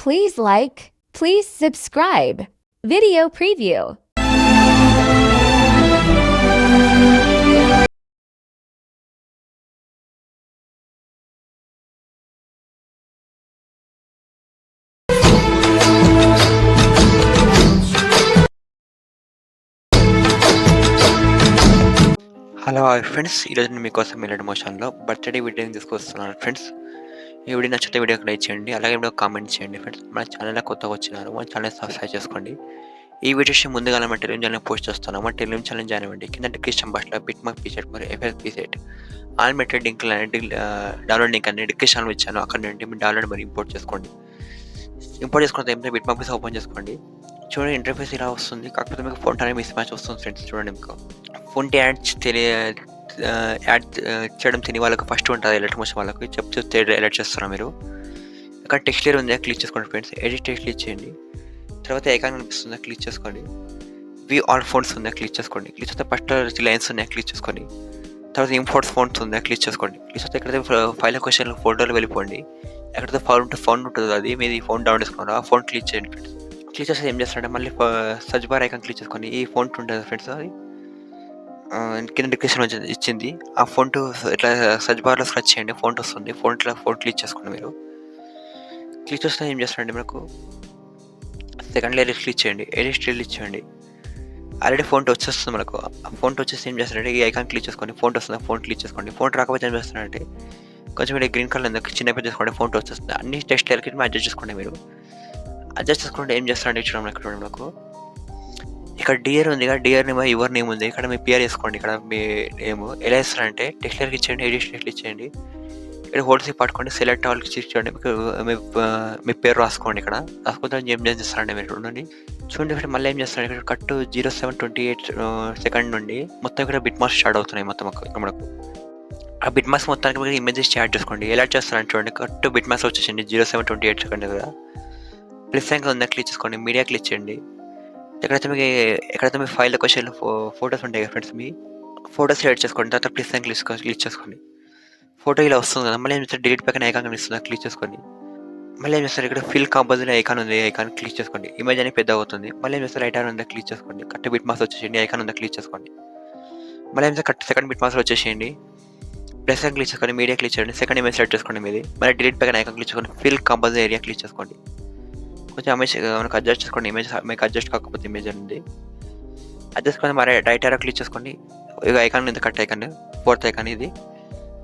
Please like, please subscribe. Video preview. Hello friends, ఈరోజు నేను మీకోసం అలైట్ మోషన్లో బర్త్డే వీడియోని తీసుకొస్తున్నాను ఫ్రెండ్స్. ఈ వీడియో నచ్చితే వీడియోకి లైక్ చేయండి, అలాగే వీడియో కామెంట్ చేయండి ఫ్రెండ్స్. మన ఛానల్లో కొత్తగా వచ్చినారు, మన ఛానల్ సబ్స్క్రైబ్ చేసుకోండి. ఈ వీడియోస్ ముందుగా మన టెలిగ్రామ్ ఛానల్ పోస్ట్ చేస్తాను. మన టెలిగ్రామ్ ఛానల్ జాయిన్ అవ్వండి. కింద డిస్క్రిప్షన్ బాక్స్లో బిట్ మార్క్ పీసెట్ మరియు ఎఫ్ఎస్ పీసెట్ ఆల్మెటెడ్ లింక్ డౌన్లోడ్ లింక్ అనేది డిస్క్రిప్షన్లో ఇచ్చాను. అక్కడ నుండి మీరు డౌన్లోడ్ మరి ఇంపోర్ట్ చేసుకోండి. ఇంపోర్ట్ చేసుకున్న ఏమైనా బిట్ మార్క్ పీస్ ఓపెన్ చేసుకోండి. చూడండి, ఇంటర్ఫేస్ ఇలా వస్తుంది. కాకపోతే మీకు ఫోన్ అనేది మిస్ మ్యాచ్ వస్తుంది ఫ్రెండ్స్. చూడండి, మీకు ఫోన్ యాడ్ చేయడం తెలియని వాళ్ళకి ఫస్ట్ ఉంటుంది. ఎలక్ట్ మోషన్ వాళ్ళకి చెప్తే ఎలర్ట్ చేస్తారా మీరు. ఇక్కడ టెక్స్ట్ లేయర్ ఉంది, క్లిక్ చేసుకోండి ఫ్రెండ్స్. ఎడిట్ టెక్స్ట్ క్లిక్ చేయండి. తర్వాత ఐకాన్ కనిపిస్తుందా, క్లిక్ చేసుకోండి. వ్యూ ఆల్ ఫోన్స్ ఉందా, క్లిక్ చేసుకోండి. క్లిక్ చేస్తే ఫస్ట్ లైన్స్ ఉన్నాయి, క్లిక్ చేసుకోండి. తర్వాత ఇంపోర్ట్ ఫోన్స్ ఉందా, క్లిక్ చేసుకోండి. క్లిక్ చేస్తే ఎక్కడైతే ఫైల్ క్వశ్చన్ ఫోల్డర్లో వెళ్ళిపోండి. ఎక్కడైతే ఫోన్ ఉంటుంది, అది మీది ఫోన్ డౌన్ చేసుకున్నారు, ఆ ఫోన్ క్లిక్ చేయండి ఫ్రెండ్స్. క్లిక్ చేస్తే ఏం చేస్తారంటే మళ్ళీ సర్చ్ బార్ ఐకాన్ క్లిక్ చేసుకోండి. ఈ ఫోన్ ఉంటుంది ఫ్రెండ్స్, అది కింద డిస్క్రిప్షన్ ఇచ్చింది. ఆ ఫోన్ ఇట్లా సర్చ్ బార్లో సెర్చ్ చేయండి, ఫోన్ వస్తుంది. ఫోన్ క్లిక్ చేసుకోండి. మీరు క్లిక్ చేస్తే ఏం చేస్తారండి, మనకు సెకండ్ లేయర్ క్లిక్ చేయండి, ఎడిట్ క్లిక్ చేయండి. ఆల్రెడీ ఫోన్ వచ్చేస్తుంది మనకు. ఆ ఫోన్ వచ్చేసి ఏం చేస్తారంటే ఈ ఐకాన్ క్లిక్ చేసుకోండి. ఫోన్ వస్తుంది, ఫోన్ క్లిక్ చేసుకోండి. ఫోన్ రాకపోతే ఏం చేస్తారంటే కొంచెం మీరు గ్రీన్ కలర్ ఎందుకు చిన్న పెద్ద చేసుకోండి, ఫోన్ వచ్చేస్తుంది. అన్ని టెక్స్ట్ లేయర్కి అడ్జస్ట్ చేసుకోండి. మీరు అడ్జస్ట్ చేసుకుంటే ఏం చేస్తారంటే చూడండి, ఇక్కడ మనకు ఇక్కడ డియర్ ఉంది కదా, డియర్ నేమ్ యువర్ నేమ్ ఉంది. ఇక్కడ మీ పిఆర్ వేసుకోండి. ఇక్కడ మీ నేమ్ ఎలా ఇస్తారంటే టెక్స్ట్ లేయర్కి ఇచ్చేయండి, ఎడిట్ టెక్స్ట్ ఇచ్చేయండి. ఇక్కడ హోల్డ్స్ పట్టుకోండి, సెలెక్ట్ ఆల్కి ఇచ్చేయండి. మీకు మీ పేరు రాసుకోండి. ఇక్కడ రాసుకుంటే ఏం చేస్తారండి మీరు చూడండి. ఇక్కడ మళ్ళీ ఏం చేస్తారండి, ఇక్కడ కట్ 0728 సెకండ్ నుండి మొత్తం ఇక్కడ బిట్ మార్క్స్ స్టార్ట్ అవుతున్నాయి. మొత్తం ఇక్కడ మనకు ఆ బిట్ మార్క్స్ మొత్తానికి మీరు ఇమేజెస్ యాడ్ చేసుకోండి. ఎలా చేస్తారని చూడండి. కట్ బిట్ మార్క్స్ వచ్చేసింది 0728 సెకండ్ దగ్గర. ప్లస్ ఇంకా ఉందా, క్లిక్ చేసుకోండి. మీడియా క్లిక్ చేయండి. ఎక్కడైతే మీ ఫైల్ క్వశ్చన్ ఫోటోస్ ఉంటాయి కదా ఫ్రెండ్స్, మీ ఫోటోస్ యాడ్ చేసుకోండి. తర్వాత ప్లస్ అని క్లిక్ చేసుకోండి. ఫోటో ఇలా వస్తుంది కదా, మళ్ళీ ఏం చేస్తారు డిలీట్ పక్కన ఐకాన్ కనిపిస్తుంది, క్లిక్ చేసుకోండి. మళ్ళీ ఏం చేస్తారు ఇక్కడ ఫిల్ కంపోజిట్ ఐకాన్ ఉంది, ఐకాన్ క్లిక్ చేసుకోండి. ఇమేజ్ అనేది పెద్ద అవుతుంది. మళ్ళీ ఏం చేస్తారు రైట్ ఆర్ ఉందా, క్లిక్ చేసుకోండి. కట్ బిట్ మార్క్స్ వచ్చేసేయండి, ఐకాన్ ఉందా, క్లిక్ చేసుకోండి. మళ్ళీ ఏం చేస్తారు కట్ సెకండ్ బిట్ మార్క్స్ వచ్చేసేయండి. ప్లస్ అని క్లిక్ చేసుకోండి, మీడియా క్లిక్ చేయండి. సెకండ్ ఇమేజ్ సెలెక్ట్ చేసుకోండి మీది. మళ్ళీ డిలీట్ పక్కన ఐకాన్ క్లిక్ చేసుకోండి. ఫిల్ కంపోజిట్ ఏరియా క్లిక్ చేసుకోండి. కొంచెం ఇమేజ్ మనకు అడ్జస్ట్ చేసుకోండి. ఇమేజ్ మీకు అడ్జస్ట్ కాకపోతే ఇమేజ్ అనేది అడ్జస్ట్ చేసుకొని మరి రైట్ ఆరో క్లిక్ చేసుకోండి. ఇక ఐకాన్ ఉంది, కట్ ఐకాన్ ఫోర్త్ ఐకాన్ ఇది.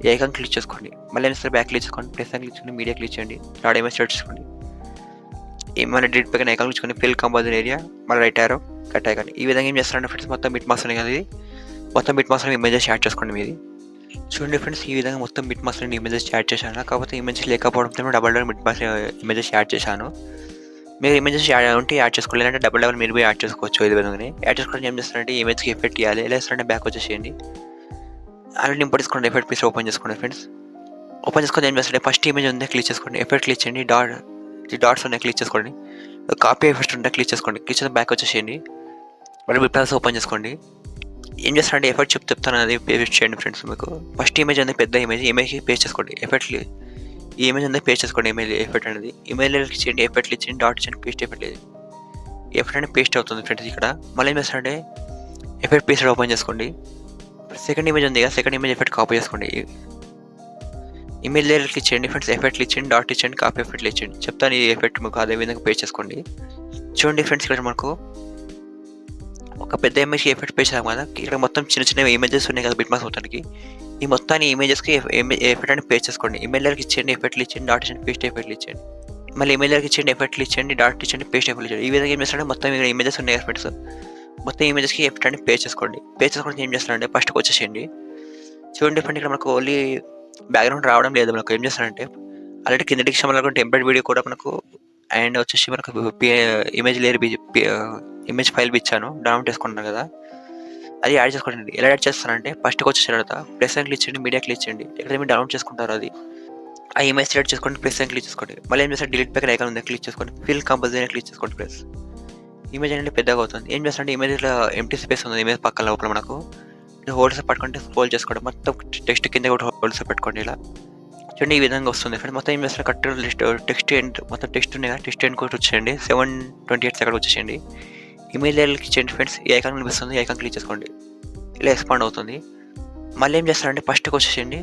ఈ ఐకాన్ క్లిక్ చేసుకోండి. మళ్ళీ ఏం బ్యాక్ క్లిక్ చేసుకోండి. ప్లస్ అని క్లిక్ చేసుకోండి, మీడియా క్లిక్ చేయండి. థర్డ్ ఇమేజ్ సెలెక్ట్ చేసుకోండి. మళ్ళీ డిలీట్ పక్కన ఐకాన్ క్లిక్ చేసుకోండి. ఫిల్ కంపోజిట్ ఏరియా, మళ్ళీ రైట్ ఆరో కట్ ఐకాన్. ఈ విధంగా ఏం చేస్తారంటే ఫ్రెండ్స్ మొత్తం బిట్ మార్క్స్ ఉన్నాయి కదా, ఇది మొత్తం బిట్ మార్క్స్ ఇమేజెస్ యాడ్ చేసుకోండి మీది. చూడండి ఫ్రెండ్స్, ఈ విధంగా మొత్తం బిట్ మార్క్స్ ఇమేజెస్ యాడ్ చేశాను. కాకపోతే ఇమేజెస్ లేకపోవడంతో double bit marks images add చేశాను. మీరు ఇమేజెస్ ఉంటే యాడ్ చేసుకోవాలి, అంటే డబుల్ మీరు యాడ్ చేసుకోవచ్చు. ఇది విధంగానే యాడ్ చేసుకోవడం ఏం చేస్తారంటే ఇమేజ్కి ఎఫెక్ట్ ఇవ్వాలి. ఎలా చేస్తారంటే బ్యాక్ వచ్చేసేయండి. ఆల్రెడీ ఇంపోర్ట్ చేసుకోండి. ఎఫెక్ట్ పీస్ ఓపెన్ చేసుకోండి ఫ్రెండ్స్. ఓపెన్ చేసుకొని ఏం చేస్తారంటే ఫస్ట్ ఇమేజ్ ఉందే క్లిక్ చేసుకోండి. ఎఫెక్ట్ క్లిక్ చేయండి. డాట్స్ ఉన్నాయి, క్లిక్ చేసుకోండి. కాపీ ఎఫెక్ట్ ఉంటే క్లిక్ చేసుకోండి. క్లిక్ చేసి బ్యాక్ వచ్చేసేయండి. మళ్ళీ బిట్ మార్క్స్ ఓపెన్ చేసుకోండి. ఏం చేస్తారంటే ఎఫెక్ట్ చెప్తాను, అది పేస్ట్ చేయండి ఫ్రెండ్స్. మీకు ఫస్ట్ ఇమేజ్ ఉంది, పెద్ద ఇమేజ్కి పేస్ట్ చేసుకోండి. ఎఫెక్ట్ ఈ ఇమేజ్ ఉందా పేస్ట్ చేసుకోండి. ఇమేజ్ ఎఫెక్ట్ అనేది ఇమేజ్ చేయండి, ఎఫెక్ట్ ఇచ్చేయండి, డాట్ ఇచ్చేయండి, పేస్ట్ ఎఫెక్ట్ లేదు. ఎఫెక్ట్ అనేది పేస్ట్ అవుతుంది ఫ్రెండ్స్. ఇక్కడ మళ్ళీ ఏం చేస్తారంటే ఎఫెక్ట్ పేస్ట్ ఓపెన్ చేసుకోండి. సెకండ్ ఇమేజ్ ఉంది కదా, సెకండ్ ఇమేజ్ ఎఫెక్ట్ కాపీ చేసుకోండి. ఇమేజ్ లేయర్కి ఇచ్చేయండి ఫ్రెండ్స్, ఎఫెక్ట్ ఇచ్చేయండి, డాట్ ఇచ్చేయండి, కాపీ ఎఫెక్ట్ ఇచ్చేయండి. చెప్తాను ఈ ఎఫెక్ట్ మీకు అదే విధంగా పేస్ట్ చేసుకోండి. చూడండి ఫ్రెండ్స్, ఇక్కడ మనకు ఒక పెద్ద ఇమేజ్కి ఎఫెక్ట్ పేస్ట్ చేసాం కదా, ఇక్కడ మొత్తం చిన్న చిన్న ఇమేజెస్ ఉన్నాయి కదా బిట్ మార్క్స్ మొత్తానికి. ఈ మొత్తాన్ని ఇమేజెస్కి ఎఫెక్ట్ అని పేస్ట్ చేసుకోండి. ఇమేజ్లకి ఇచ్చేయండి, ఎఫెక్ట్లు ఇచ్చేయండి, డాట్ ఇచ్చేయండి, పేస్ట్ ఎఫెక్ట్లు ఇచ్చేయండి. మళ్ళీ ఇమేజ్లకి ఇచ్చేయండి, ఎఫెక్ట్లు ఇచ్చేయండి, డాట్ ఇచ్చేయండి, పేస్ట్ ఎఫెక్ట్లు ఇచ్చేయండి. ఈ విధంగా ఏం చేస్తారంటే మొత్తం ఇక్కడ ఇమేజెస్ ఉన్నాయి ఎఫెక్ట్స్, మొత్తం ఇమేజెస్కి ఎఫెక్ట్ అని పేస్ట్ చేసుకోండి. పేస్ట్ చేసుకుంటే ఏం చేస్తారంటే ఫస్ట్కి వచ్చేసేయండి. చూడండి ఫ్రెండ్, ఇక్కడ మనకు ఓన్లీ బ్యాక్గ్రౌండ్ రావడం లేదు. మనకు ఏం చేస్తారంటే ఆల్రెడీ కింద డిస్క్రిప్షన్లో టెంప్లెట్ వీడియో కూడా మనకు అండ్ వచ్చేసి మనకు ఇమేజ్ లేయర్ ఇమేజ్ ఫైల్ ఇచ్చాను, డౌన్లోడ్ చేసుకుంటున్నాను కదా, అది యాడ్ చేసుకోండి. ఎలా యాడ్ చేస్తారంటే ఫస్ట్కి వచ్చేసిన తర్వాత ప్లస్ అని క్లిక్ చేయండి, మీడియా క్లిక్ చేయండి. ఎక్కడైతే మీరు డౌన్లోడ్ చేసుకుంటారో అది ఆ ఇమేజ్ సెలెక్ట్ చేసుకోండి, ప్లస్ అని క్లిక్ చేసుకోండి. మళ్ళీ ఏం చేస్తారు డిలీట్ పక్కన ఐకాన్ ఉంది, క్లిక్ చేసుకోండి. ఫిల్ కంపోజిట్ క్లిక్ చేసుకోండి. ప్లస్ ఇమేజ్ అనేది పెద్దగా అవుతుంది. ఏం చేస్తారంటే ఇమేజ్ ఇట్లా ఎంటీ స్పేస్ ఉంది ఇమేజ్ పక్కన లోపల మనకు హోల్డ్స్ పట్టుకుంటే స్క్రోల్ చేసుకోండి. మొత్తం టెక్స్ట్ కింద కూడా హోల్డ్స్ పెట్టుకోండి. ఇలా చూడండి ఈ విధంగా వస్తుంది ఫ్రెండ్స్. మొత్తం ఏం చేస్తారు కరెక్ట్ టెక్స్ట్ ఎండ్ మొత్తం టెక్స్ట్ ఉన్నాయి కదా, టెక్స్ట్ ఎండ్ కూడా వచ్చేయండి 7:28 సెకండ్ వచ్చేసేయండి. ఇమెయిల్ లేయర్కి ఇచ్చేయండి ఫ్రెండ్స్. ఈ ఐకాన్ కనిపిస్తుంది, ఈ ఐకాన్ క్లిక్ చేసుకోండి. ఇలా ఎక్స్పాండ్ అవుతుంది. మళ్ళీ ఏం చేస్తారంటే ఫస్ట్కి వచ్చేసేయండి,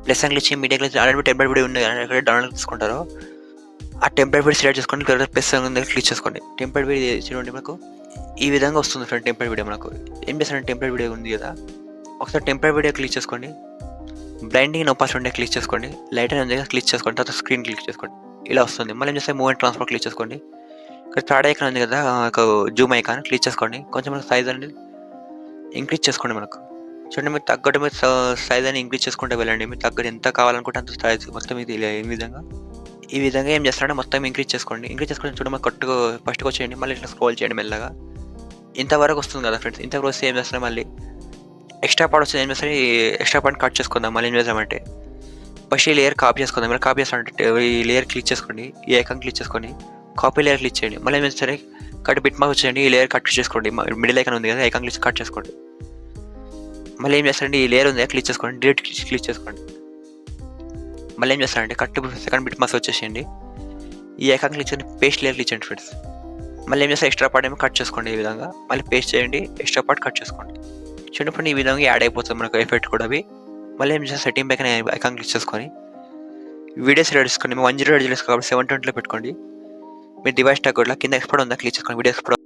ప్లస్ అని క్లిక్ చేసి media click already template video ఉంది కదా, ఎక్కడ డౌన్లోడ్ తీసుకుంటారో ఆ టెంప్లెట్ వీడియో సెలెక్ట్ చేసుకోండి. ప్లస్ దగ్గర క్లిక్ చేసుకోండి. టెంప్లెట్ వీడియో చూడండి మనకు ఈ విధంగా వస్తుంది ఫ్రెండ్. టెంప్లెట్ వీడియో మనకు ఏం చేస్తారంటే టెంప్లెట్ వీడియో ఉంది కదా, ఒకసారి టెంప్లెట్ వీడియో క్లిక్ చేసుకోండి. బ్లైండింగ్ నొప్పాస్ ఉంటే క్లిక్ చేసుకోండి. లైట్ అని ఉంది కదా క్లిక్ చేసుకోండి. తర్వాత స్క్రీన్ క్లిక్ చేసుకోండి. ఇలా వస్తుంది. మళ్ళీ ఏం చేస్తే మూవ్ అండ్ ట్రాన్స్ఫర్ క్లిక్ చేసుకోండి. ఇక్కడ థర్డ్ ఐకాన్ ఉంది కదా, జూమ్ ఐకాన్ క్లిక్ చేసుకోండి. కొంచెం మనకు సైజ్ అనేది ఇంక్రీజ్ చేసుకోండి. మనకు చూడండి మీరు తగ్గట్టు మీరు సైజ్ అని ఇంక్రీజ్ చేసుకుంటే వెళ్ళండి. మీరు తగ్గట్టు ఎంత కావాలనుకుంటే అంత సైజ్ మొత్తం ఇది ఈ విధంగా ఏం చేస్తారంటే మొత్తం ఇంక్రీజ్ చేసుకోండి. ఇంక్రీజ్ చేసుకొని చూడండి మనకు కరెక్ట్గా ఫస్ట్కి వచ్చేయండి. మళ్ళీ ఇట్లా స్క్రోల్ చేయండి మెల్లగా. ఇంతవరకు వస్తుంది కదా ఫ్రెండ్స్. ఇంతవరకు వస్తే ఏం చేస్తారు, మళ్ళీ ఎక్స్ట్రా పార్ట్ వస్తుంది. ఏం చేస్తారు, ఈ ఎక్స్ట్రా పార్ట్ కట్ చేసుకుందాం. మళ్ళీ ఏం చేద్దామంటే ఫస్ట్ ఈ లేయర్ కాపీ చేసుకుందాం. మీరు కాపీ చేస్తారంటే ఈ లేయర్ క్లిక్ చేసుకోండి, ఈ ఐకాన్ క్లిక్ చేసుకొని కాపీ లేయర్ క్లిక్ చేయండి. మళ్ళీ ఏం చేస్తారు, కట్ బిట్ మార్క్ వచ్చేయండి. ఈ లేయర్ కట్ చేసుకోండి. మిడిల్ ఐకాన్ ఉంది కదా, ఐకాన్ క్లిక్ కట్ చేసుకోండి. మళ్ళీ ఏం చేస్తారంటే ఈ లేయర్ ఉంది క్లిక్ చేసుకోండి, డిలీట్ క్లిక్ చేసుకోండి. మళ్ళీ ఏం చేస్తారంటే కట్ సెకండ్ బిట్ మార్క్స్ వచ్చేసేయండి. ఈ ఐకాన్ క్లిక్ చేయండి, పేస్ట్ లేయర్ క్లిక్ చేయండి ఫ్రెండ్స్. మళ్ళీ ఏం చేస్తారు ఎక్స్ట్రా పార్ట్ ఏమో కట్ చేసుకోండి. ఈ విధంగా మళ్ళీ పేస్ట్ చేయండి, ఎక్స్ట్రా పార్ట్ కట్ చేసుకోండి. చూడండి ఈ విధంగా యాడ్ అయిపోతుంది మనకు ఎఫెక్ట్ కూడా అవి. మళ్ళీ ఏం చేస్తారు సెట్టింగ్ పైన ఐకాన్ క్లిక్ చేసుకొని వీడియోస్ రెడీ చేసుకోండి. 10 రెడీ చేసుకోండి కాబట్టి 720లో పెట్టుకోండి. మీ డివైస్ టాగ్ కూడా కింద ఎక్స్పోర్ట్ ఉందా క్లిక్ చేసుకోండి. Video export